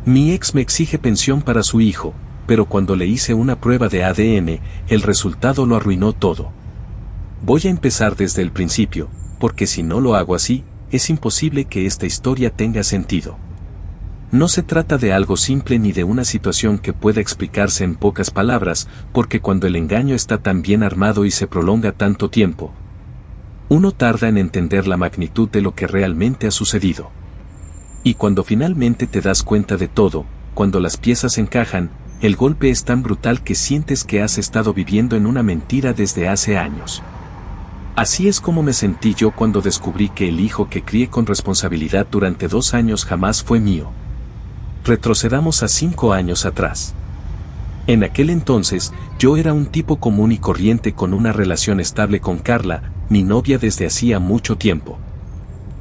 Mi ex me exige pensión para su hijo, pero cuando le hice una prueba de ADN, el resultado lo arruinó todo. Voy a empezar desde el principio, porque si no lo hago así, es imposible que esta historia tenga sentido. No se trata de algo simple ni de una situación que pueda explicarse en pocas palabras, porque cuando el engaño está tan bien armado y se prolonga tanto tiempo, uno tarda en entender la magnitud de lo que realmente ha sucedido. Y cuando finalmente te das cuenta de todo, cuando las piezas encajan, el golpe es tan brutal que sientes que has estado viviendo en una mentira desde hace años. Así es como me sentí yo cuando descubrí que el hijo que crié con responsabilidad durante 2 años jamás fue mío. Retrocedamos a 5 años atrás. En aquel entonces, yo era un tipo común y corriente con una relación estable con Carla, mi novia desde hacía mucho tiempo.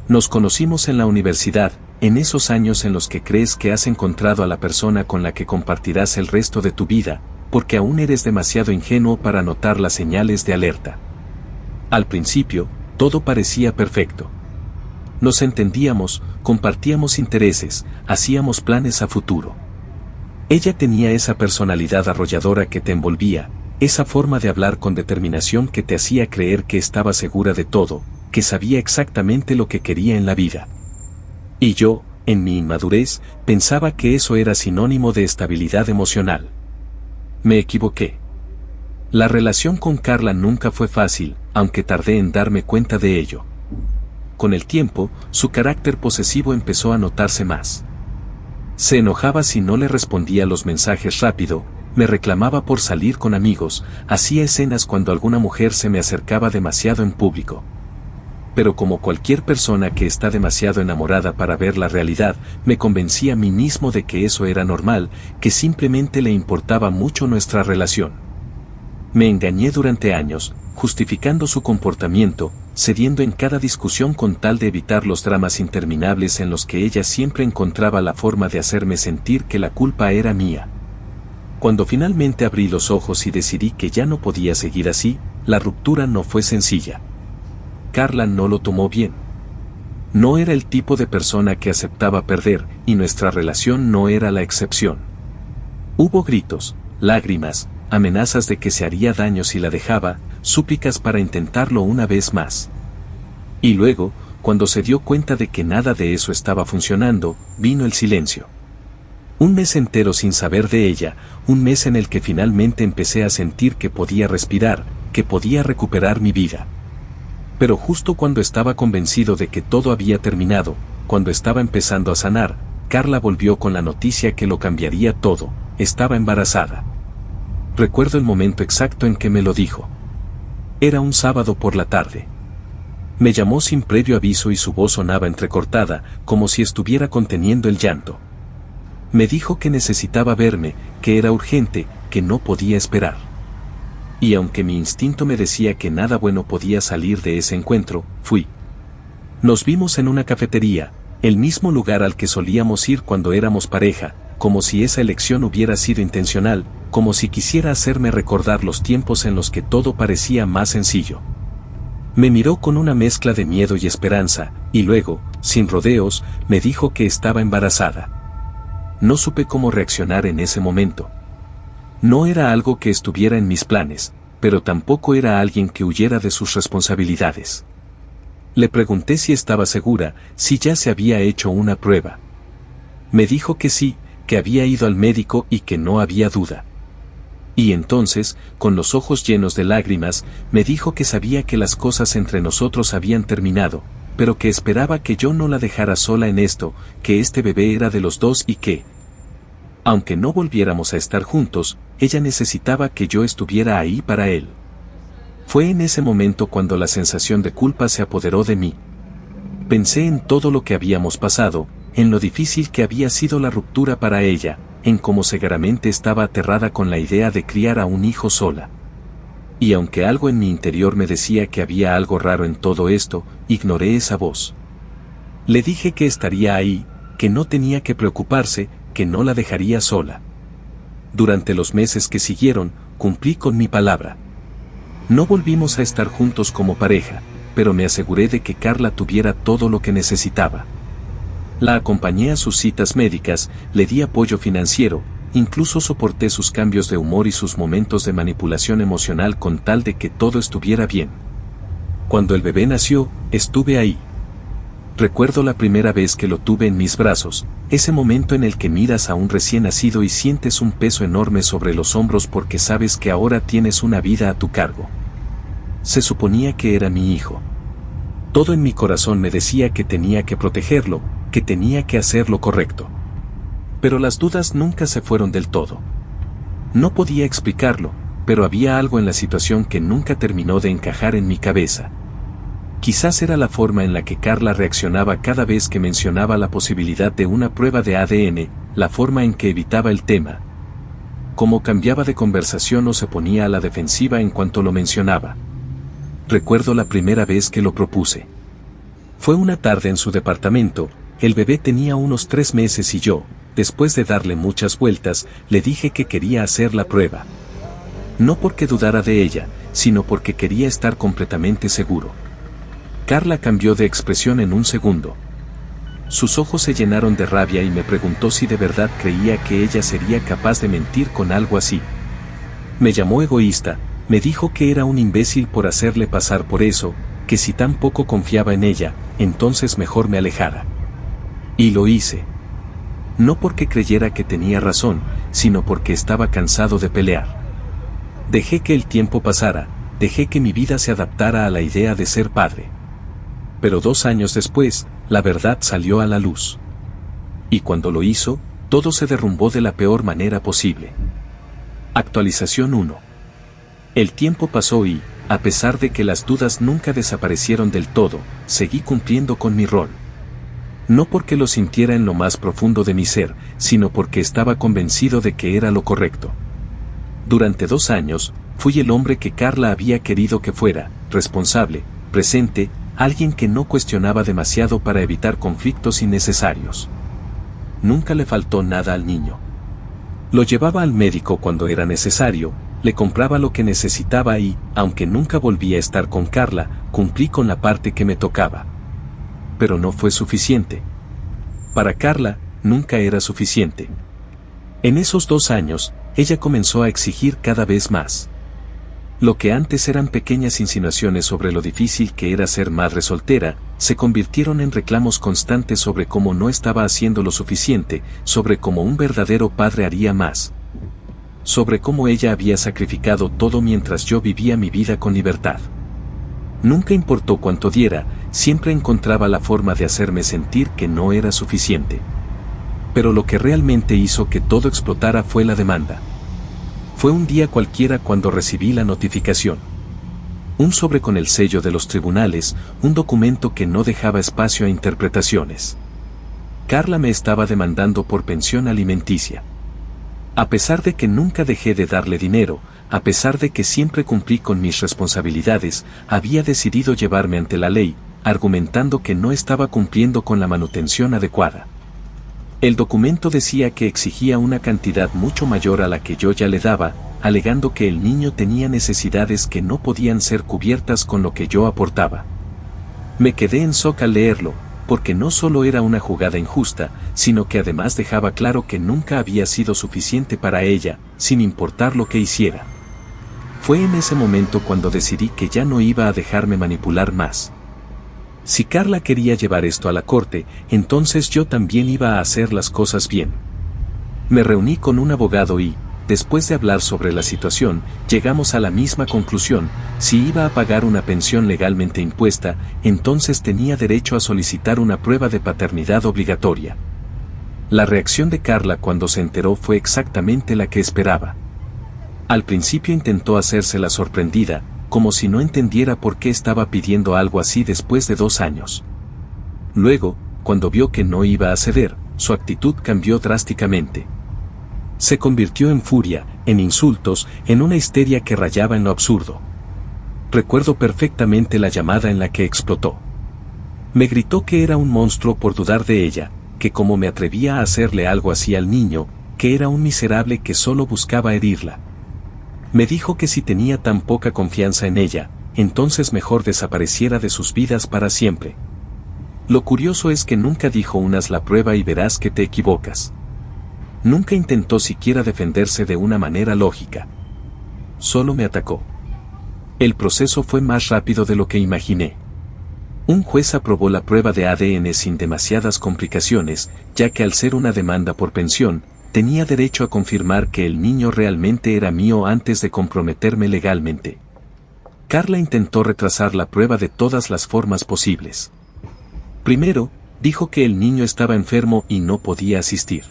Nos conocimos en la universidad, en esos años en los que crees que has encontrado a la persona con la que compartirás el resto de tu vida, porque aún eres demasiado ingenuo para notar las señales de alerta. Al principio, todo parecía perfecto. Nos entendíamos, compartíamos intereses, hacíamos planes a futuro. Ella tenía esa personalidad arrolladora que te envolvía, esa forma de hablar con determinación que te hacía creer que estaba segura de todo, que sabía exactamente lo que quería en la vida. Y yo, en mi inmadurez, pensaba que eso era sinónimo de estabilidad emocional. Me equivoqué. La relación con Carla nunca fue fácil, aunque tardé en darme cuenta de ello. Con el tiempo, su carácter posesivo empezó a notarse más. Se enojaba si no le respondía los mensajes rápido, me reclamaba por salir con amigos, hacía escenas cuando alguna mujer se me acercaba demasiado en público. Pero como cualquier persona que está demasiado enamorada para ver la realidad, me convencí a mí mismo de que eso era normal, que simplemente le importaba mucho nuestra relación. Me engañé durante años, justificando su comportamiento, cediendo en cada discusión con tal de evitar los dramas interminables en los que ella siempre encontraba la forma de hacerme sentir que la culpa era mía. Cuando finalmente abrí los ojos y decidí que ya no podía seguir así, la ruptura no fue sencilla. Carla no lo tomó bien. No era el tipo de persona que aceptaba perder, y nuestra relación no era la excepción. Hubo gritos, lágrimas, amenazas de que se haría daño si la dejaba, súplicas para intentarlo una vez más. Y luego, cuando se dio cuenta de que nada de eso estaba funcionando, vino el silencio. Un mes entero sin saber de ella, un mes en el que finalmente empecé a sentir que podía respirar, que podía recuperar mi vida. Pero justo cuando estaba convencido de que todo había terminado, cuando estaba empezando a sanar, Carla volvió con la noticia que lo cambiaría todo, estaba embarazada. Recuerdo el momento exacto en que me lo dijo. Era un sábado por la tarde. Me llamó sin previo aviso y su voz sonaba entrecortada, como si estuviera conteniendo el llanto. Me dijo que necesitaba verme, que era urgente, que no podía esperar. Y aunque mi instinto me decía que nada bueno podía salir de ese encuentro, fui. Nos vimos en una cafetería, el mismo lugar al que solíamos ir cuando éramos pareja, como si esa elección hubiera sido intencional, como si quisiera hacerme recordar los tiempos en los que todo parecía más sencillo. Me miró con una mezcla de miedo y esperanza, y luego, sin rodeos, me dijo que estaba embarazada. No supe cómo reaccionar en ese momento. No era algo que estuviera en mis planes, pero tampoco era alguien que huyera de sus responsabilidades. Le pregunté si estaba segura, si ya se había hecho una prueba. Me dijo que sí, que había ido al médico y que no había duda. Y entonces, con los ojos llenos de lágrimas, me dijo que sabía que las cosas entre nosotros habían terminado, pero que esperaba que yo no la dejara sola en esto, que este bebé era de los dos y que, aunque no volviéramos a estar juntos, ella necesitaba que yo estuviera ahí para él. Fue en ese momento cuando la sensación de culpa se apoderó de mí. Pensé en todo lo que habíamos pasado, en lo difícil que había sido la ruptura para ella, en cómo cegaramente estaba aterrada con la idea de criar a un hijo sola. Y aunque algo en mi interior me decía que había algo raro en todo esto, ignoré esa voz. Le dije que estaría ahí, que no tenía que preocuparse, que no la dejaría sola. Durante los meses que siguieron, cumplí con mi palabra. No volvimos a estar juntos como pareja, pero me aseguré de que Carla tuviera todo lo que necesitaba. La acompañé a sus citas médicas, le di apoyo financiero, incluso soporté sus cambios de humor y sus momentos de manipulación emocional con tal de que todo estuviera bien. Cuando el bebé nació, estuve ahí. Recuerdo la primera vez que lo tuve en mis brazos, ese momento en el que miras a un recién nacido y sientes un peso enorme sobre los hombros porque sabes que ahora tienes una vida a tu cargo. Se suponía que era mi hijo. Todo en mi corazón me decía que tenía que protegerlo, que tenía que hacer lo correcto. Pero las dudas nunca se fueron del todo. No podía explicarlo, pero había algo en la situación que nunca terminó de encajar en mi cabeza. Quizás era la forma en la que Carla reaccionaba cada vez que mencionaba la posibilidad de una prueba de ADN, la forma en que evitaba el tema. Cómo cambiaba de conversación o se ponía a la defensiva en cuanto lo mencionaba. Recuerdo la primera vez que lo propuse. Fue una tarde en su departamento, el bebé tenía unos 3 meses y yo, después de darle muchas vueltas, le dije que quería hacer la prueba. No porque dudara de ella, sino porque quería estar completamente seguro. Carla cambió de expresión en un segundo. Sus ojos se llenaron de rabia y me preguntó si de verdad creía que ella sería capaz de mentir con algo así. Me llamó egoísta, me dijo que era un imbécil por hacerle pasar por eso, que si tan poco confiaba en ella, entonces mejor me alejara. Y lo hice. No porque creyera que tenía razón, sino porque estaba cansado de pelear. Dejé que el tiempo pasara, dejé que mi vida se adaptara a la idea de ser padre. Pero 2 años después, la verdad salió a la luz. Y cuando lo hizo, todo se derrumbó de la peor manera posible. Actualización 1. El tiempo pasó y, a pesar de que las dudas nunca desaparecieron del todo, seguí cumpliendo con mi rol. No porque lo sintiera en lo más profundo de mi ser, sino porque estaba convencido de que era lo correcto. Durante 2 años, fui el hombre que Carla había querido que fuera, responsable, presente, alguien que no cuestionaba demasiado para evitar conflictos innecesarios. Nunca le faltó nada al niño. Lo llevaba al médico cuando era necesario, le compraba lo que necesitaba y, aunque nunca volví a estar con Carla, cumplí con la parte que me tocaba. Pero no fue suficiente. Para Carla, nunca era suficiente. En esos 2 años, ella comenzó a exigir cada vez más. Lo que antes eran pequeñas insinuaciones sobre lo difícil que era ser madre soltera, se convirtieron en reclamos constantes sobre cómo no estaba haciendo lo suficiente, sobre cómo un verdadero padre haría más. Sobre cómo ella había sacrificado todo mientras yo vivía mi vida con libertad. Nunca importó cuánto diera, siempre encontraba la forma de hacerme sentir que no era suficiente. Pero lo que realmente hizo que todo explotara fue la demanda. Fue un día cualquiera cuando recibí la notificación. Un sobre con el sello de los tribunales, un documento que no dejaba espacio a interpretaciones. Carla me estaba demandando por pensión alimenticia. A pesar de que nunca dejé de darle dinero, a pesar de que siempre cumplí con mis responsabilidades, había decidido llevarme ante la ley, argumentando que no estaba cumpliendo con la manutención adecuada. El documento decía que exigía una cantidad mucho mayor a la que yo ya le daba, alegando que el niño tenía necesidades que no podían ser cubiertas con lo que yo aportaba. Me quedé en shock al leerlo, porque no solo era una jugada injusta, sino que además dejaba claro que nunca había sido suficiente para ella, sin importar lo que hiciera. Fue en ese momento cuando decidí que ya no iba a dejarme manipular más. Si Carla quería llevar esto a la corte, entonces yo también iba a hacer las cosas bien. Me reuní con un abogado y, después de hablar sobre la situación, llegamos a la misma conclusión: si iba a pagar una pensión legalmente impuesta, entonces tenía derecho a solicitar una prueba de paternidad obligatoria. La reacción de Carla cuando se enteró fue exactamente la que esperaba. Al principio intentó hacerse la sorprendida, como si no entendiera por qué estaba pidiendo algo así después de 2 años. Luego, cuando vio que no iba a ceder, su actitud cambió drásticamente. Se convirtió en furia, en insultos, en una histeria que rayaba en lo absurdo. Recuerdo perfectamente la llamada en la que explotó. Me gritó que era un monstruo por dudar de ella, que cómo me atrevía a hacerle algo así al niño, que era un miserable que solo buscaba herirla. Me dijo que si tenía tan poca confianza en ella, entonces mejor desapareciera de sus vidas para siempre. Lo curioso es que nunca dijo unas la prueba y verás que te equivocas. Nunca intentó siquiera defenderse de una manera lógica. Solo me atacó. El proceso fue más rápido de lo que imaginé. Un juez aprobó la prueba de ADN sin demasiadas complicaciones, ya que al ser una demanda por pensión, tenía derecho a confirmar que el niño realmente era mío antes de comprometerme legalmente. Carla intentó retrasar la prueba de todas las formas posibles. Primero, dijo que el niño estaba enfermo y no podía asistir.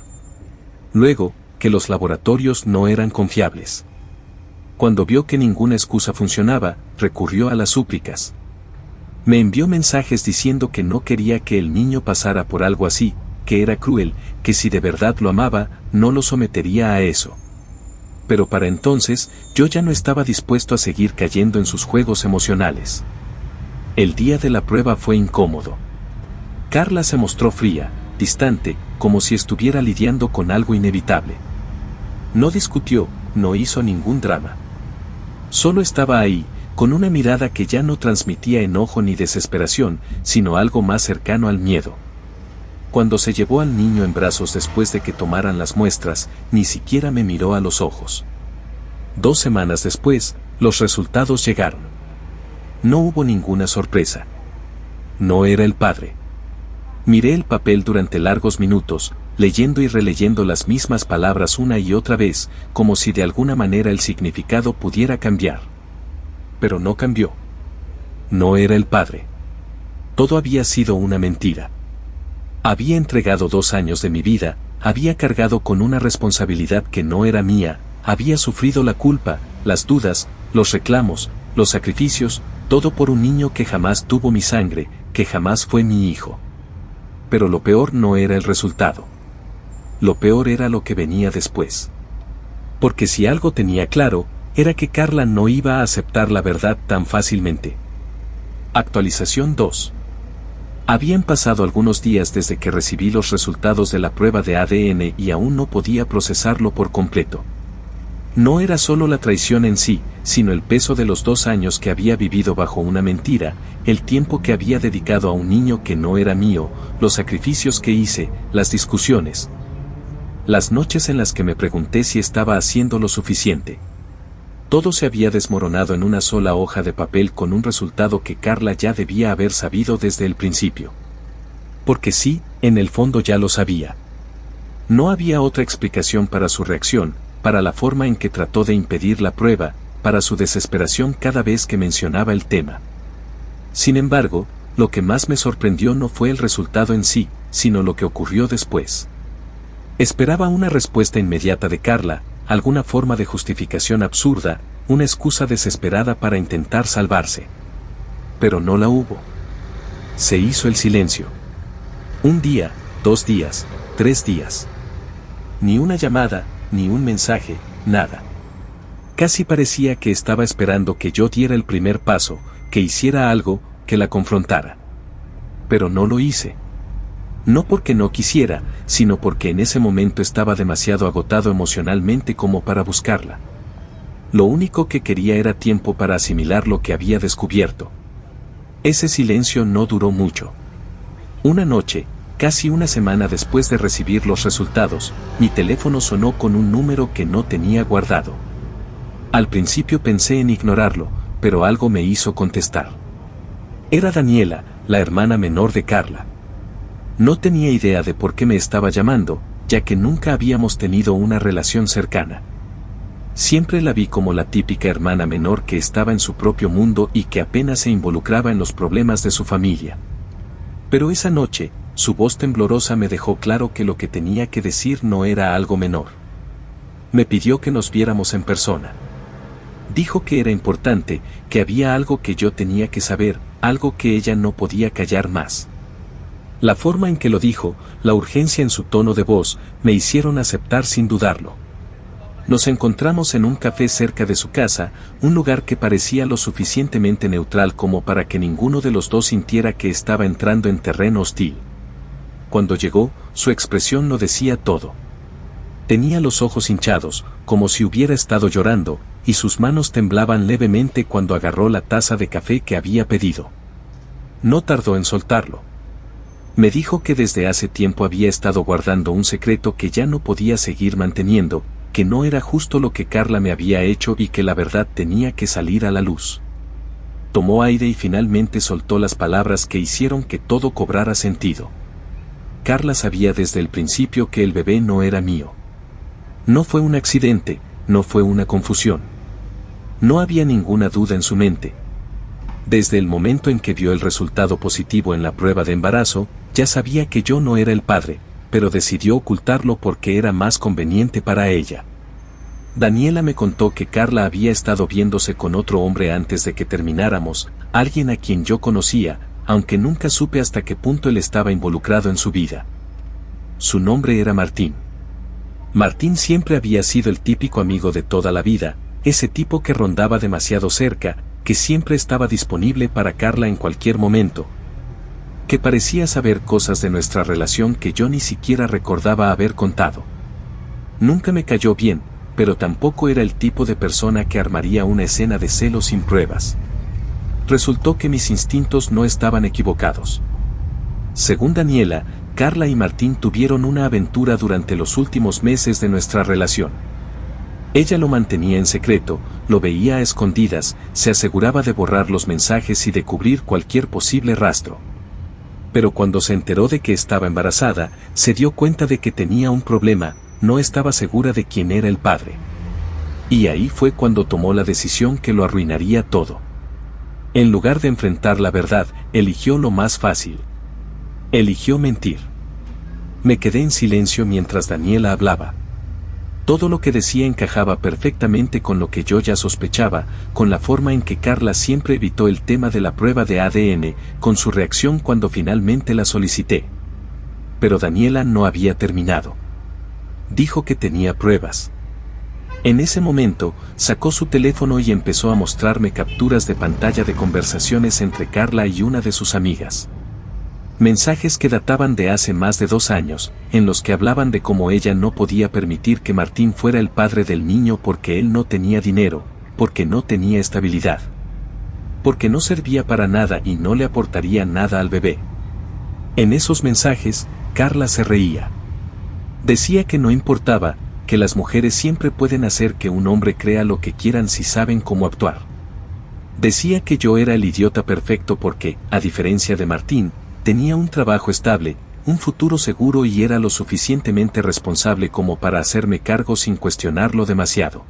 Luego, que los laboratorios no eran confiables. Cuando vio que ninguna excusa funcionaba, recurrió a las súplicas. Me envió mensajes diciendo que no quería que el niño pasara por algo así, que era cruel, que si de verdad lo amaba, no lo sometería a eso. Pero para entonces, yo ya no estaba dispuesto a seguir cayendo en sus juegos emocionales. El día de la prueba fue incómodo. Carla se mostró fría, distante, como si estuviera lidiando con algo inevitable. No discutió, no hizo ningún drama. Solo estaba ahí, con una mirada que ya no transmitía enojo ni desesperación, sino algo más cercano al miedo. Cuando se llevó al niño en brazos después de que tomaran las muestras, ni siquiera me miró a los ojos. 2 semanas después, los resultados llegaron. No hubo ninguna sorpresa. No era el padre. Miré el papel durante largos minutos, leyendo y releyendo las mismas palabras una y otra vez, como si de alguna manera el significado pudiera cambiar. Pero no cambió. No era el padre. Todo había sido una mentira. Había entregado 2 años de mi vida, había cargado con una responsabilidad que no era mía, había sufrido la culpa, las dudas, los reclamos, los sacrificios, todo por un niño que jamás tuvo mi sangre, que jamás fue mi hijo. Pero lo peor no era el resultado. Lo peor era lo que venía después. Porque si algo tenía claro, era que Carla no iba a aceptar la verdad tan fácilmente. Actualización 2. Habían pasado algunos días desde que recibí los resultados de la prueba de ADN y aún no podía procesarlo por completo. No era solo la traición en sí, sino el peso de los 2 años que había vivido bajo una mentira, el tiempo que había dedicado a un niño que no era mío, los sacrificios que hice, las discusiones. Las noches en las que me pregunté si estaba haciendo lo suficiente. Todo se había desmoronado en una sola hoja de papel con un resultado que Carla ya debía haber sabido desde el principio. Porque sí, en el fondo ya lo sabía. No había otra explicación para su reacción, para la forma en que trató de impedir la prueba, para su desesperación cada vez que mencionaba el tema. Sin embargo, lo que más me sorprendió no fue el resultado en sí, sino lo que ocurrió después. Esperaba una respuesta inmediata de Carla, alguna forma de justificación absurda, una excusa desesperada para intentar salvarse. Pero no la hubo. Se hizo el silencio. 1 día, 2 días, 3 días. Ni una llamada, ni un mensaje, nada. Casi parecía que estaba esperando que yo diera el primer paso, que hiciera algo, que la confrontara. Pero no lo hice. No porque no quisiera, sino porque en ese momento estaba demasiado agotado emocionalmente como para buscarla. Lo único que quería era tiempo para asimilar lo que había descubierto. Ese silencio no duró mucho. Una noche, casi una semana después de recibir los resultados, mi teléfono sonó con un número que no tenía guardado. Al principio pensé en ignorarlo, pero algo me hizo contestar. Era Daniela, la hermana menor de Carla. No tenía idea de por qué me estaba llamando, ya que nunca habíamos tenido una relación cercana. Siempre la vi como la típica hermana menor que estaba en su propio mundo y que apenas se involucraba en los problemas de su familia. Pero esa noche, su voz temblorosa me dejó claro que lo que tenía que decir no era algo menor. Me pidió que nos viéramos en persona. Dijo que era importante, que había algo que yo tenía que saber, algo que ella no podía callar más. La forma en que lo dijo, la urgencia en su tono de voz, me hicieron aceptar sin dudarlo. Nos encontramos en un café cerca de su casa, un lugar que parecía lo suficientemente neutral como para que ninguno de los dos sintiera que estaba entrando en terreno hostil. Cuando llegó, su expresión lo decía todo. Tenía los ojos hinchados, como si hubiera estado llorando, y sus manos temblaban levemente cuando agarró la taza de café que había pedido. No tardó en soltarlo. Me dijo que desde hace tiempo había estado guardando un secreto que ya no podía seguir manteniendo, que no era justo lo que Carla me había hecho y que la verdad tenía que salir a la luz. Tomó aire y finalmente soltó las palabras que hicieron que todo cobrara sentido. Carla sabía desde el principio que el bebé no era mío. No fue un accidente, no fue una confusión. No había ninguna duda en su mente. Desde el momento en que vio el resultado positivo en la prueba de embarazo, ya sabía que yo no era el padre, pero decidió ocultarlo porque era más conveniente para ella. Daniela me contó que Carla había estado viéndose con otro hombre antes de que termináramos, alguien a quien yo conocía, aunque nunca supe hasta qué punto él estaba involucrado en su vida. Su nombre era Martín. Martín siempre había sido el típico amigo de toda la vida, ese tipo que rondaba demasiado cerca, que siempre estaba disponible para Carla en cualquier momento, que parecía saber cosas de nuestra relación que yo ni siquiera recordaba haber contado. Nunca me cayó bien, pero tampoco era el tipo de persona que armaría una escena de celos sin pruebas. Resultó que mis instintos no estaban equivocados. Según Daniela, Carla y Martín tuvieron una aventura durante los últimos meses de nuestra relación. Ella lo mantenía en secreto, lo veía a escondidas, se aseguraba de borrar los mensajes y de cubrir cualquier posible rastro. Pero cuando se enteró de que estaba embarazada, se dio cuenta de que tenía un problema, no estaba segura de quién era el padre. Y ahí fue cuando tomó la decisión que lo arruinaría todo. En lugar de enfrentar la verdad, eligió lo más fácil. Eligió mentir. Me quedé en silencio mientras Daniela hablaba. Todo lo que decía encajaba perfectamente con lo que yo ya sospechaba, con la forma en que Carla siempre evitó el tema de la prueba de ADN, con su reacción cuando finalmente la solicité. Pero Daniela no había terminado. Dijo que tenía pruebas. En ese momento, sacó su teléfono y empezó a mostrarme capturas de pantalla de conversaciones entre Carla y una de sus amigas. Mensajes que databan de hace más de 2 años, en los que hablaban de cómo ella no podía permitir que Martín fuera el padre del niño porque él no tenía dinero, porque no tenía estabilidad, porque no servía para nada y no le aportaría nada al bebé. En esos mensajes, Carla se reía. Decía que no importaba, que las mujeres siempre pueden hacer que un hombre crea lo que quieran si saben cómo actuar. Decía que yo era el idiota perfecto porque, a diferencia de Martín, tenía un trabajo estable, un futuro seguro y era lo suficientemente responsable como para hacerme cargo sin cuestionarlo demasiado.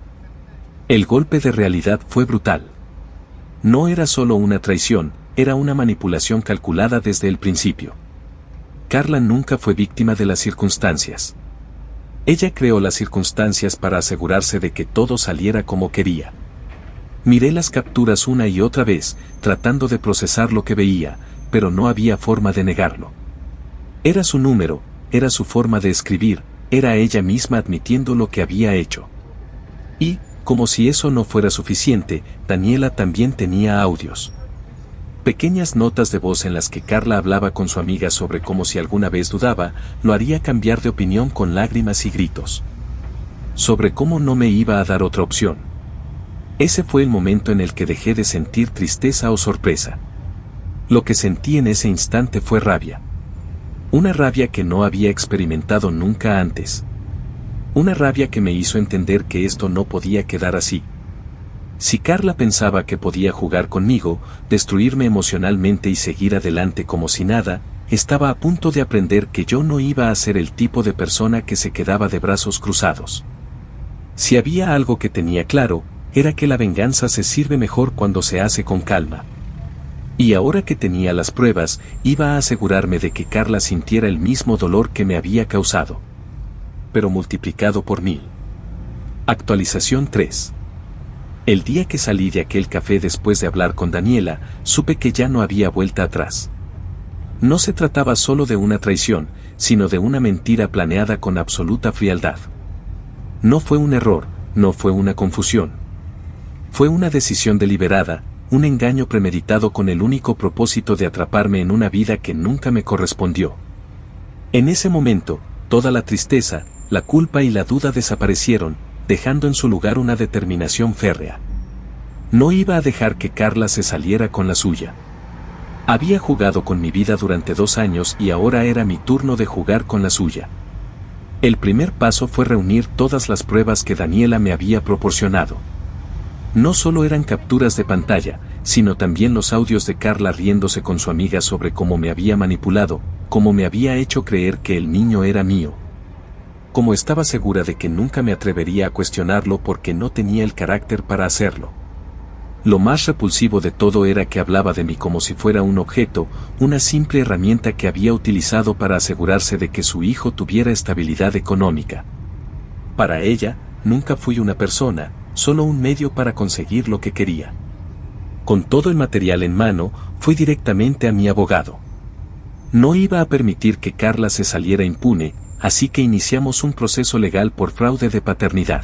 El golpe de realidad fue brutal. No era solo una traición, era una manipulación calculada desde el principio. Carla nunca fue víctima de las circunstancias. Ella creó las circunstancias para asegurarse de que todo saliera como quería. Miré las capturas una y otra vez, tratando de procesar lo que veía, pero no había forma de negarlo. Era su número, era su forma de escribir, era ella misma admitiendo lo que había hecho. Y, como si eso no fuera suficiente, Daniela también tenía audios. Pequeñas notas de voz en las que Carla hablaba con su amiga sobre cómo si alguna vez dudaba, lo haría cambiar de opinión con lágrimas y gritos. Sobre cómo no me iba a dar otra opción. Ese fue el momento en el que dejé de sentir tristeza o sorpresa. Lo que sentí en ese instante fue rabia. Una rabia que no había experimentado nunca antes. Una rabia que me hizo entender que esto no podía quedar así. Si Carla pensaba que podía jugar conmigo, destruirme emocionalmente y seguir adelante como si nada, estaba a punto de aprender que yo no iba a ser el tipo de persona que se quedaba de brazos cruzados. Si había algo que tenía claro, era que la venganza se sirve mejor cuando se hace con calma. Y ahora que tenía las pruebas, iba a asegurarme de que Carla sintiera el mismo dolor que me había causado. Pero multiplicado por 1000. Actualización 3. El día que salí de aquel café después de hablar con Daniela, supe que ya no había vuelta atrás. No se trataba solo de una traición, sino de una mentira planeada con absoluta frialdad. No fue un error, no fue una confusión. Fue una decisión deliberada, un engaño premeditado con el único propósito de atraparme en una vida que nunca me correspondió. En ese momento, toda la tristeza, la culpa y la duda desaparecieron, dejando en su lugar una determinación férrea. No iba a dejar que Carla se saliera con la suya. Había jugado con mi vida durante 2 años y ahora era mi turno de jugar con la suya. El primer paso fue reunir todas las pruebas que Daniela me había proporcionado. No solo eran capturas de pantalla, sino también los audios de Carla riéndose con su amiga sobre cómo me había manipulado, cómo me había hecho creer que el niño era mío. Como estaba segura de que nunca me atrevería a cuestionarlo porque no tenía el carácter para hacerlo. Lo más repulsivo de todo era que hablaba de mí como si fuera un objeto, una simple herramienta que había utilizado para asegurarse de que su hijo tuviera estabilidad económica. Para ella, nunca fui una persona, solo un medio para conseguir lo que quería. Con todo el material en mano, fui directamente a mi abogado. No iba a permitir que Carla se saliera impune, así que iniciamos un proceso legal por fraude de paternidad.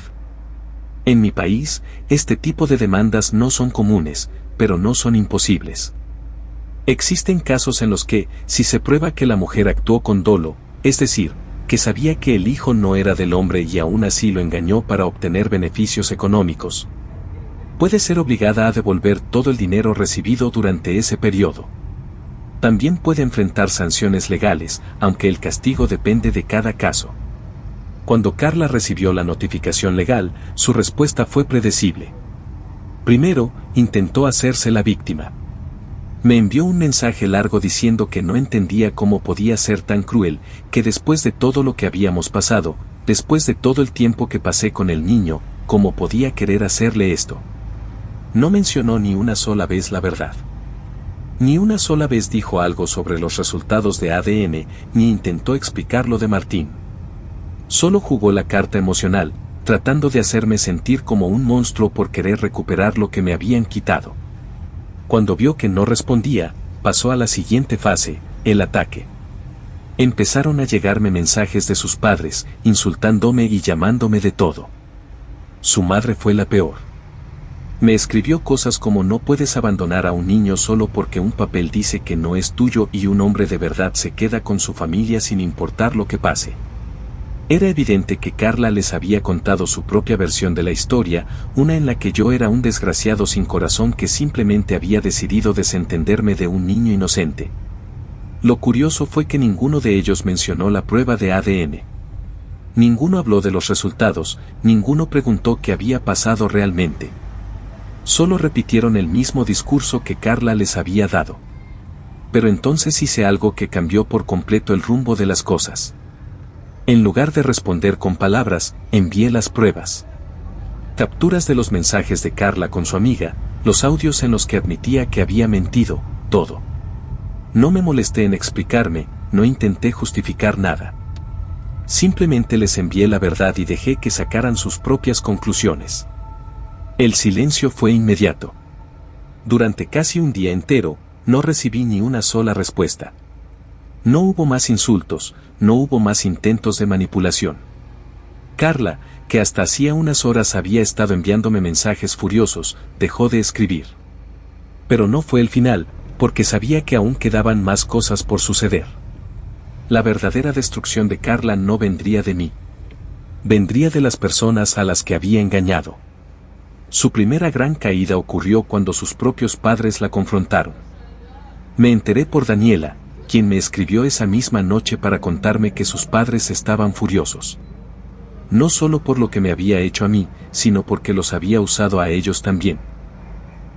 En mi país, este tipo de demandas no son comunes, pero no son imposibles. Existen casos en los que, si se prueba que la mujer actuó con dolo, es decir, que sabía que el hijo no era del hombre y aún así lo engañó para obtener beneficios económicos, puede ser obligada a devolver todo el dinero recibido durante ese periodo. También puede enfrentar sanciones legales, aunque el castigo depende de cada caso. Cuando Carla recibió la notificación legal, su respuesta fue predecible. Primero, intentó hacerse la víctima. Me envió un mensaje largo diciendo que no entendía cómo podía ser tan cruel, que después de todo lo que habíamos pasado, después de todo el tiempo que pasé con el niño, cómo podía querer hacerle esto. No mencionó ni una sola vez la verdad. Ni una sola vez dijo algo sobre los resultados de ADN, ni intentó explicar lo de Martín. Solo jugó la carta emocional, tratando de hacerme sentir como un monstruo por querer recuperar lo que me habían quitado. Cuando vio que no respondía, pasó a la siguiente fase, el ataque. Empezaron a llegarme mensajes de sus padres, insultándome y llamándome de todo. Su madre fue la peor. Me escribió cosas como: no puedes abandonar a un niño solo porque un papel dice que no es tuyo y un hombre de verdad se queda con su familia sin importar lo que pase. Era evidente que Carla les había contado su propia versión de la historia, una en la que yo era un desgraciado sin corazón que simplemente había decidido desentenderme de un niño inocente. Lo curioso fue que ninguno de ellos mencionó la prueba de ADN. Ninguno habló de los resultados, ninguno preguntó qué había pasado realmente. Solo repitieron el mismo discurso que Carla les había dado. Pero entonces hice algo que cambió por completo el rumbo de las cosas. En lugar de responder con palabras, envié las pruebas. Capturas de los mensajes de Carla con su amiga, los audios en los que admitía que había mentido, todo. No me molesté en explicarme, no intenté justificar nada. Simplemente les envié la verdad y dejé que sacaran sus propias conclusiones. El silencio fue inmediato. Durante casi un día entero, no recibí ni una sola respuesta. No hubo más insultos, no hubo más intentos de manipulación. Carla, que hasta hacía unas horas había estado enviándome mensajes furiosos, dejó de escribir. Pero no fue el final, porque sabía que aún quedaban más cosas por suceder. La verdadera destrucción de Carla no vendría de mí. Vendría de las personas a las que había engañado. Su primera gran caída ocurrió cuando sus propios padres la confrontaron. Me enteré por Daniela, quien me escribió esa misma noche para contarme que sus padres estaban furiosos. No solo por lo que me había hecho a mí, sino porque los había usado a ellos también.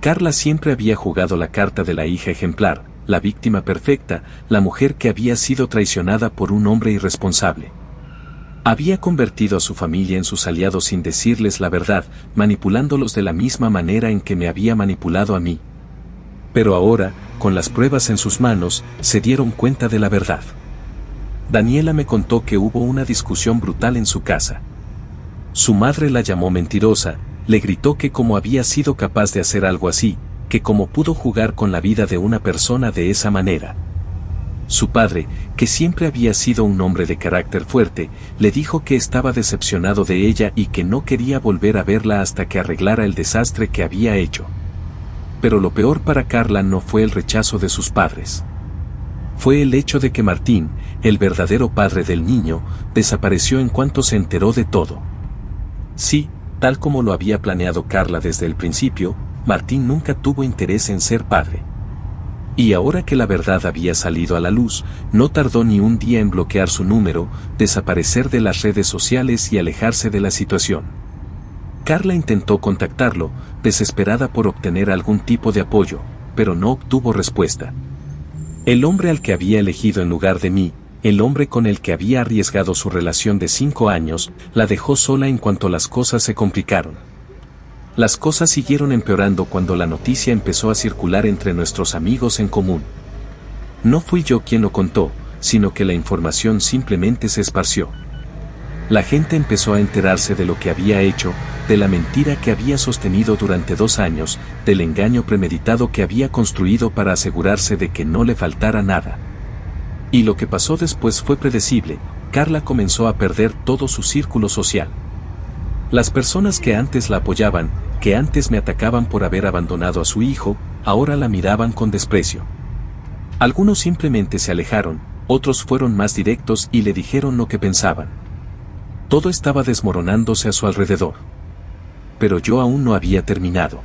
Carla siempre había jugado la carta de la hija ejemplar, la víctima perfecta, la mujer que había sido traicionada por un hombre irresponsable. Había convertido a su familia en sus aliados sin decirles la verdad, manipulándolos de la misma manera en que me había manipulado a mí. Pero ahora, con las pruebas en sus manos, se dieron cuenta de la verdad. Daniela me contó que hubo una discusión brutal en su casa. Su madre la llamó mentirosa, le gritó que cómo había sido capaz de hacer algo así, que cómo pudo jugar con la vida de una persona de esa manera. Su padre, que siempre había sido un hombre de carácter fuerte, le dijo que estaba decepcionado de ella y que no quería volver a verla hasta que arreglara el desastre que había hecho. Pero lo peor para Carla no fue el rechazo de sus padres. Fue el hecho de que Martín, el verdadero padre del niño, desapareció en cuanto se enteró de todo. Sí, tal como lo había planeado Carla desde el principio, Martín nunca tuvo interés en ser padre. Y ahora que la verdad había salido a la luz, no tardó ni un día en bloquear su número, desaparecer de las redes sociales y alejarse de la situación. Carla intentó contactarlo, desesperada por obtener algún tipo de apoyo, pero no obtuvo respuesta. El hombre al que había elegido en lugar de mí, el hombre con el que había arriesgado su relación de 5 años, la dejó sola en cuanto las cosas se complicaron. Las cosas siguieron empeorando cuando la noticia empezó a circular entre nuestros amigos en común. No fui yo quien lo contó, sino que la información simplemente se esparció. La gente empezó a enterarse de lo que había hecho, de la mentira que había sostenido durante 2 años, del engaño premeditado que había construido para asegurarse de que no le faltara nada. Y lo que pasó después fue predecible. Carla comenzó a perder todo su círculo social. Las personas que antes la apoyaban, que antes me atacaban por haber abandonado a su hijo, ahora la miraban con desprecio. Algunos simplemente se alejaron, otros fueron más directos y le dijeron lo que pensaban. Todo estaba desmoronándose a su alrededor. Pero yo aún no había terminado.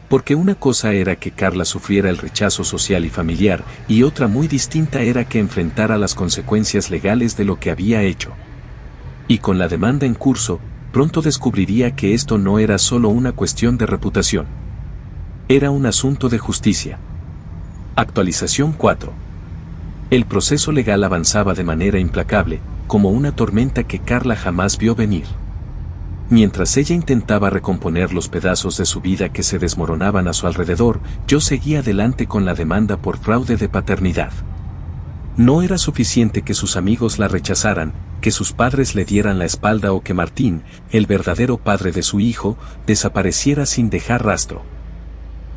Porque una cosa era que Carla sufriera el rechazo social y familiar, y otra muy distinta era que enfrentara las consecuencias legales de lo que había hecho. Y con la demanda en curso, pronto descubriría que esto no era solo una cuestión de reputación. Era un asunto de justicia. Actualización 4. El proceso legal avanzaba de manera implacable, como una tormenta que Carla jamás vio venir. Mientras ella intentaba recomponer los pedazos de su vida que se desmoronaban a su alrededor, yo seguía adelante con la demanda por fraude de paternidad. No era suficiente que sus amigos la rechazaran, que sus padres le dieran la espalda o que Martín, el verdadero padre de su hijo, desapareciera sin dejar rastro.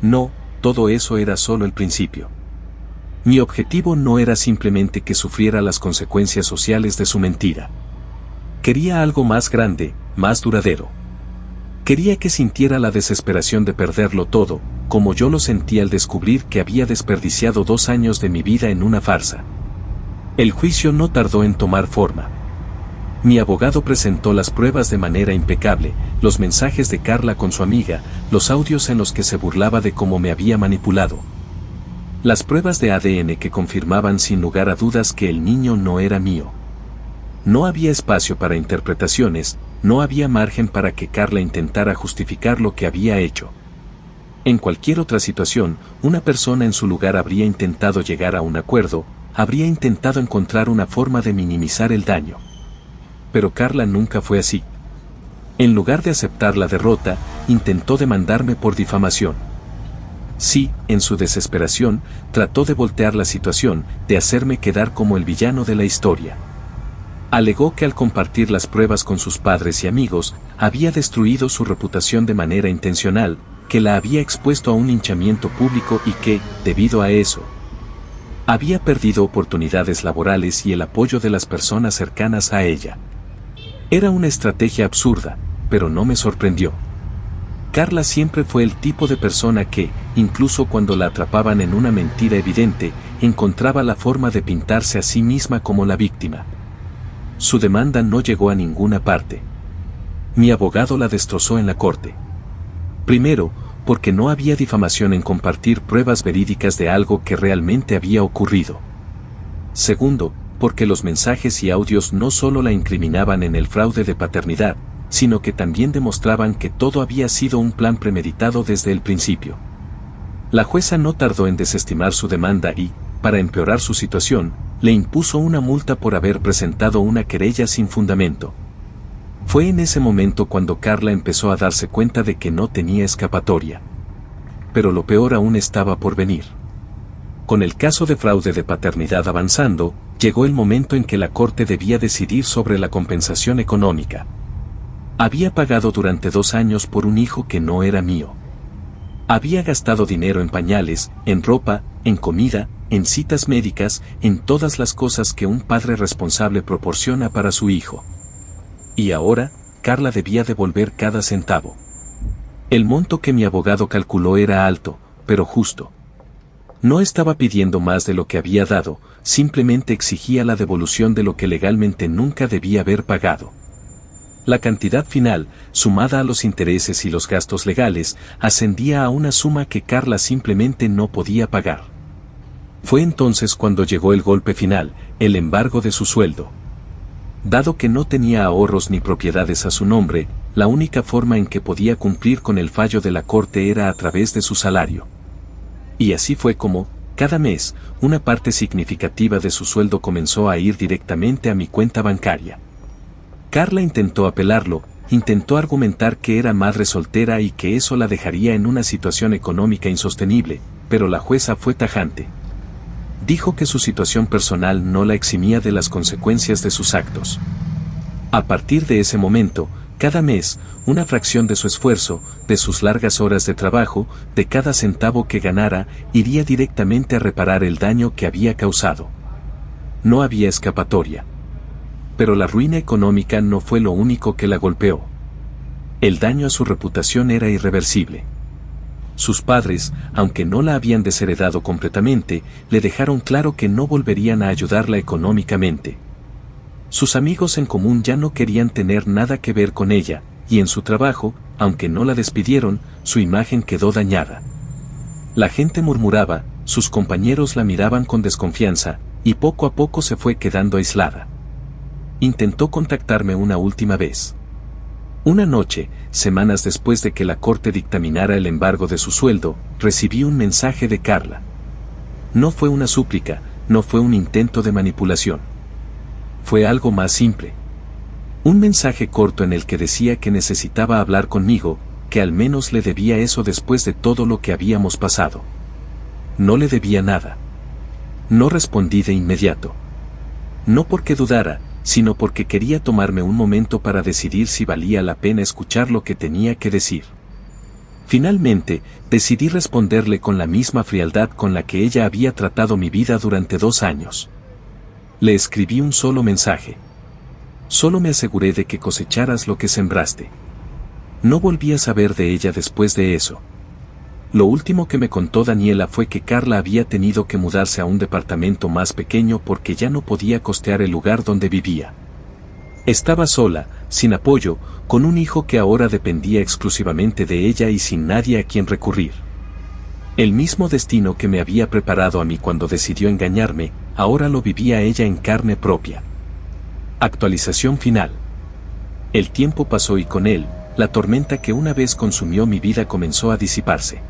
No, todo eso era solo el principio. Mi objetivo no era simplemente que sufriera las consecuencias sociales de su mentira. Quería algo más grande, más duradero. Quería que sintiera la desesperación de perderlo todo, como yo lo sentía al descubrir que había desperdiciado 2 años de mi vida en una farsa. El juicio no tardó en tomar forma. Mi abogado presentó las pruebas de manera impecable, los mensajes de Carla con su amiga, los audios en los que se burlaba de cómo me había manipulado. Las pruebas de ADN que confirmaban sin lugar a dudas que el niño no era mío. No había espacio para interpretaciones, no había margen para que Carla intentara justificar lo que había hecho. En cualquier otra situación, una persona en su lugar habría intentado llegar a un acuerdo, habría intentado encontrar una forma de minimizar el daño. Pero Carla nunca fue así. En lugar de aceptar la derrota, intentó demandarme por difamación. Sí, en su desesperación, trató de voltear la situación, de hacerme quedar como el villano de la historia. Alegó que al compartir las pruebas con sus padres y amigos, había destruido su reputación de manera intencional, que la había expuesto a un linchamiento público y que, debido a eso, había perdido oportunidades laborales y el apoyo de las personas cercanas a ella. Era una estrategia absurda, pero no me sorprendió. Carla siempre fue el tipo de persona que, incluso cuando la atrapaban en una mentira evidente, encontraba la forma de pintarse a sí misma como la víctima. Su demanda no llegó a ninguna parte. Mi abogado la destrozó en la corte. Primero, porque no había difamación en compartir pruebas verídicas de algo que realmente había ocurrido. Segundo, porque los mensajes y audios no solo la incriminaban en el fraude de paternidad, sino que también demostraban que todo había sido un plan premeditado desde el principio. La jueza no tardó en desestimar su demanda y, para empeorar su situación, le impuso una multa por haber presentado una querella sin fundamento. Fue en ese momento cuando Carla empezó a darse cuenta de que no tenía escapatoria. Pero lo peor aún estaba por venir. Con el caso de fraude de paternidad avanzando, llegó el momento en que la corte debía decidir sobre la compensación económica. Había pagado durante 2 años por un hijo que no era mío. Había gastado dinero en pañales, en ropa, en comida, en citas médicas, en todas las cosas que un padre responsable proporciona para su hijo. Y ahora, Carla debía devolver cada centavo. El monto que mi abogado calculó era alto, pero justo. No estaba pidiendo más de lo que había dado, simplemente exigía la devolución de lo que legalmente nunca debía haber pagado. La cantidad final, sumada a los intereses y los gastos legales, ascendía a una suma que Carla simplemente no podía pagar. Fue entonces cuando llegó el golpe final, el embargo de su sueldo. Dado que no tenía ahorros ni propiedades a su nombre, la única forma en que podía cumplir con el fallo de la corte era a través de su salario. Y así fue como, cada mes, una parte significativa de su sueldo comenzó a ir directamente a mi cuenta bancaria. Carla intentó apelarlo, intentó argumentar que era madre soltera y que eso la dejaría en una situación económica insostenible, pero la jueza fue tajante. Dijo que su situación personal no la eximía de las consecuencias de sus actos. A partir de ese momento, cada mes, una fracción de su esfuerzo, de sus largas horas de trabajo, de cada centavo que ganara, iría directamente a reparar el daño que había causado. No había escapatoria. Pero la ruina económica no fue lo único que la golpeó. El daño a su reputación era irreversible. Sus padres, aunque no la habían desheredado completamente, le dejaron claro que no volverían a ayudarla económicamente. Sus amigos en común ya no querían tener nada que ver con ella, y en su trabajo, aunque no la despidieron, su imagen quedó dañada. La gente murmuraba, sus compañeros la miraban con desconfianza, y poco a poco se fue quedando aislada. Intentó contactarme una última vez. Una noche, semanas después de que la corte dictaminara el embargo de su sueldo, recibí un mensaje de Carla. No fue una súplica, no fue un intento de manipulación. Fue algo más simple. Un mensaje corto en el que decía que necesitaba hablar conmigo, que al menos le debía eso después de todo lo que habíamos pasado. No le debía nada. No respondí de inmediato. No porque dudara, sino porque quería tomarme un momento para decidir si valía la pena escuchar lo que tenía que decir. Finalmente, decidí responderle con la misma frialdad con la que ella había tratado mi vida durante 2 años. Le escribí un solo mensaje. Solo me aseguré de que cosecharas lo que sembraste. No volví a saber de ella después de eso. Lo último que me contó Daniela fue que Carla había tenido que mudarse a un departamento más pequeño porque ya no podía costear el lugar donde vivía. Estaba sola, sin apoyo, con un hijo que ahora dependía exclusivamente de ella y sin nadie a quien recurrir. El mismo destino que me había preparado a mí cuando decidió engañarme, ahora lo vivía ella en carne propia. Actualización final. El tiempo pasó y con él, la tormenta que una vez consumió mi vida comenzó a disiparse.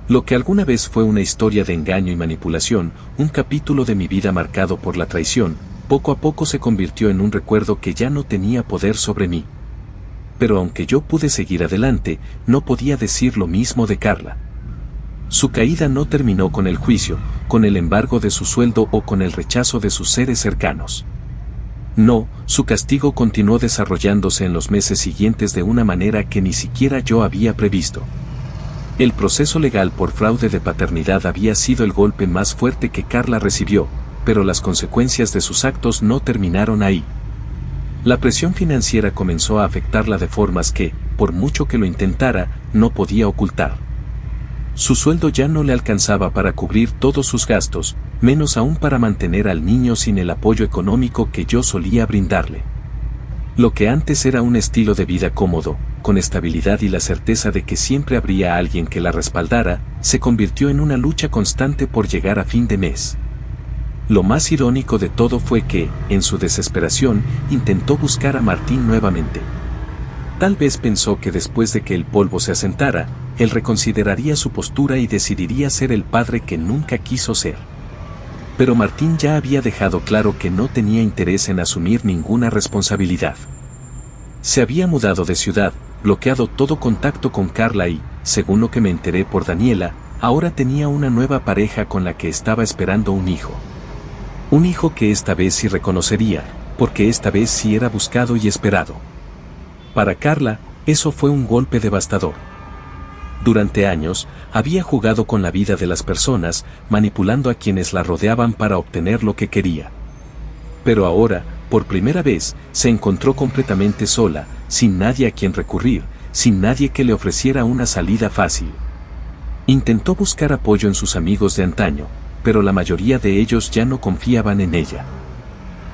Lo que alguna vez fue una historia de engaño y manipulación, un capítulo de mi vida marcado por la traición, poco a poco se convirtió en un recuerdo que ya no tenía poder sobre mí. Pero aunque yo pude seguir adelante, no podía decir lo mismo de Carla. Su caída no terminó con el juicio, con el embargo de su sueldo o con el rechazo de sus seres cercanos. No, su castigo continuó desarrollándose en los meses siguientes de una manera que ni siquiera yo había previsto. El proceso legal por fraude de paternidad había sido el golpe más fuerte que Carla recibió, pero las consecuencias de sus actos no terminaron ahí. La presión financiera comenzó a afectarla de formas que, por mucho que lo intentara, no podía ocultar. Su sueldo ya no le alcanzaba para cubrir todos sus gastos, menos aún para mantener al niño sin el apoyo económico que yo solía brindarle. Lo que antes era un estilo de vida cómodo, con estabilidad y la certeza de que siempre habría alguien que la respaldara, se convirtió en una lucha constante por llegar a fin de mes. Lo más irónico de todo fue que, en su desesperación, intentó buscar a Martín nuevamente. Tal vez pensó que después de que el polvo se asentara, él reconsideraría su postura y decidiría ser el padre que nunca quiso ser. Pero Martín ya había dejado claro que no tenía interés en asumir ninguna responsabilidad. Se había mudado de ciudad, bloqueado todo contacto con Carla y, según lo que me enteré por Daniela, ahora tenía una nueva pareja con la que estaba esperando un hijo. Un hijo que esta vez sí reconocería, porque esta vez sí era buscado y esperado. Para Carla, eso fue un golpe devastador. Durante años, había jugado con la vida de las personas, manipulando a quienes la rodeaban para obtener lo que quería. Pero ahora, por primera vez, se encontró completamente sola, sin nadie a quien recurrir, sin nadie que le ofreciera una salida fácil. Intentó buscar apoyo en sus amigos de antaño, pero la mayoría de ellos ya no confiaban en ella.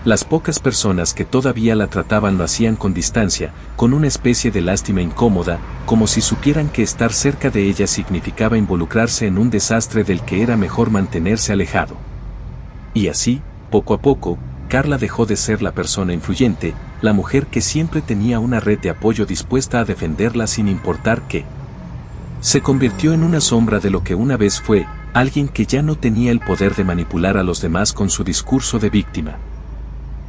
Las pocas personas que todavía la trataban lo hacían con distancia, con una especie de lástima incómoda, como si supieran que estar cerca de ella significaba involucrarse en un desastre del que era mejor mantenerse alejado. Y así, poco a poco, Carla dejó de ser la persona influyente, la mujer que siempre tenía una red de apoyo dispuesta a defenderla sin importar qué. Se convirtió en una sombra de lo que una vez fue, alguien que ya no tenía el poder de manipular a los demás con su discurso de víctima.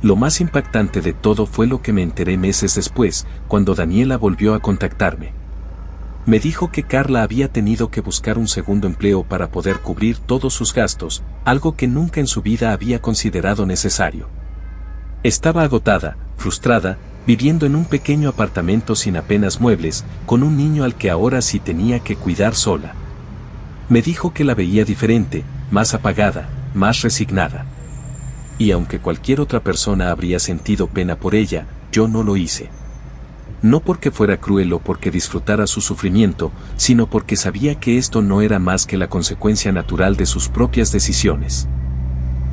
Lo más impactante de todo fue lo que me enteré meses después, cuando Daniela volvió a contactarme. Me dijo que Carla había tenido que buscar un segundo empleo para poder cubrir todos sus gastos, algo que nunca en su vida había considerado necesario. Estaba agotada, frustrada, viviendo en un pequeño apartamento sin apenas muebles, con un niño al que ahora sí tenía que cuidar sola. Me dijo que la veía diferente, más apagada, más resignada. Y aunque cualquier otra persona habría sentido pena por ella, yo no lo hice. No porque fuera cruel o porque disfrutara su sufrimiento, sino porque sabía que esto no era más que la consecuencia natural de sus propias decisiones.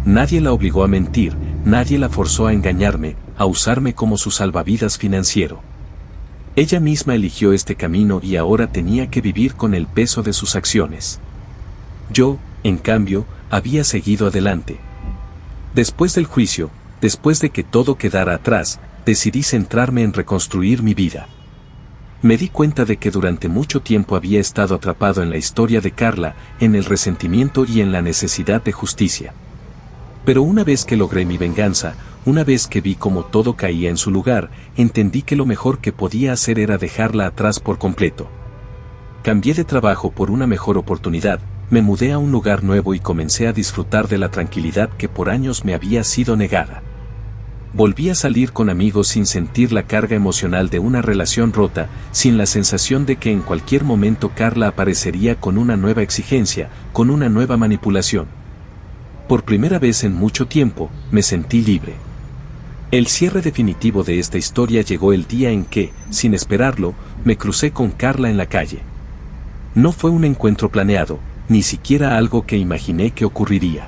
Nadie la obligó a mentir, nadie la forzó a engañarme, a usarme como su salvavidas financiero. Ella misma eligió este camino y ahora tenía que vivir con el peso de sus acciones. Yo, en cambio, había seguido adelante. Después del juicio, después de que todo quedara atrás, decidí centrarme en reconstruir mi vida. Me di cuenta de que durante mucho tiempo había estado atrapado en la historia de Carla, en el resentimiento y en la necesidad de justicia. Pero una vez que logré mi venganza, una vez que vi cómo todo caía en su lugar, entendí que lo mejor que podía hacer era dejarla atrás por completo. Cambié de trabajo por una mejor oportunidad, me mudé a un lugar nuevo y comencé a disfrutar de la tranquilidad que por años me había sido negada. Volví a salir con amigos sin sentir la carga emocional de una relación rota, sin la sensación de que en cualquier momento Carla aparecería con una nueva exigencia, con una nueva manipulación. Por primera vez en mucho tiempo, me sentí libre. El cierre definitivo de esta historia llegó el día en que, sin esperarlo, me crucé con Carla en la calle. No fue un encuentro planeado, ni siquiera algo que imaginé que ocurriría.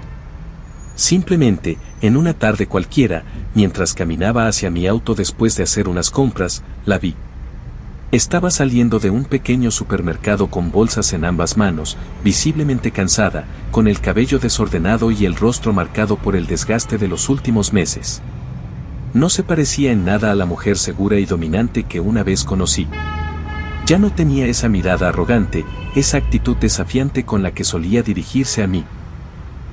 Simplemente, en una tarde cualquiera, mientras caminaba hacia mi auto después de hacer unas compras, la vi. Estaba saliendo de un pequeño supermercado con bolsas en ambas manos, visiblemente cansada, con el cabello desordenado y el rostro marcado por el desgaste de los últimos meses. No se parecía en nada a la mujer segura y dominante que una vez conocí. Ya no tenía esa mirada arrogante, esa actitud desafiante con la que solía dirigirse a mí.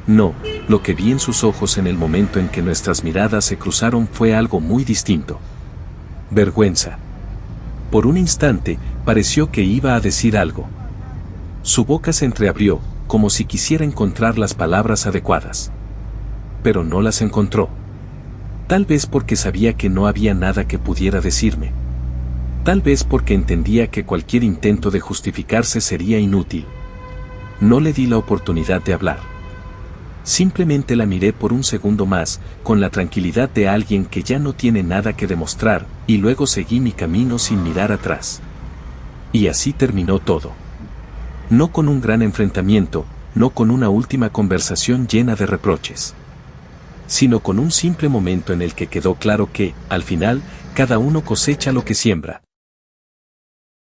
No, lo que vi en sus ojos en el momento en que nuestras miradas se cruzaron fue algo muy distinto. Vergüenza. Por un instante, pareció que iba a decir algo. Su boca se entreabrió, como si quisiera encontrar las palabras adecuadas. Pero no las encontró. Tal vez porque sabía que no había nada que pudiera decirme. Tal vez porque entendía que cualquier intento de justificarse sería inútil. No le di la oportunidad de hablar. Simplemente la miré por un segundo más, con la tranquilidad de alguien que ya no tiene nada que demostrar, y luego seguí mi camino sin mirar atrás. Y así terminó todo. No con un gran enfrentamiento, no con una última conversación llena de reproches, sino con un simple momento en el que quedó claro que, al final, cada uno cosecha lo que siembra.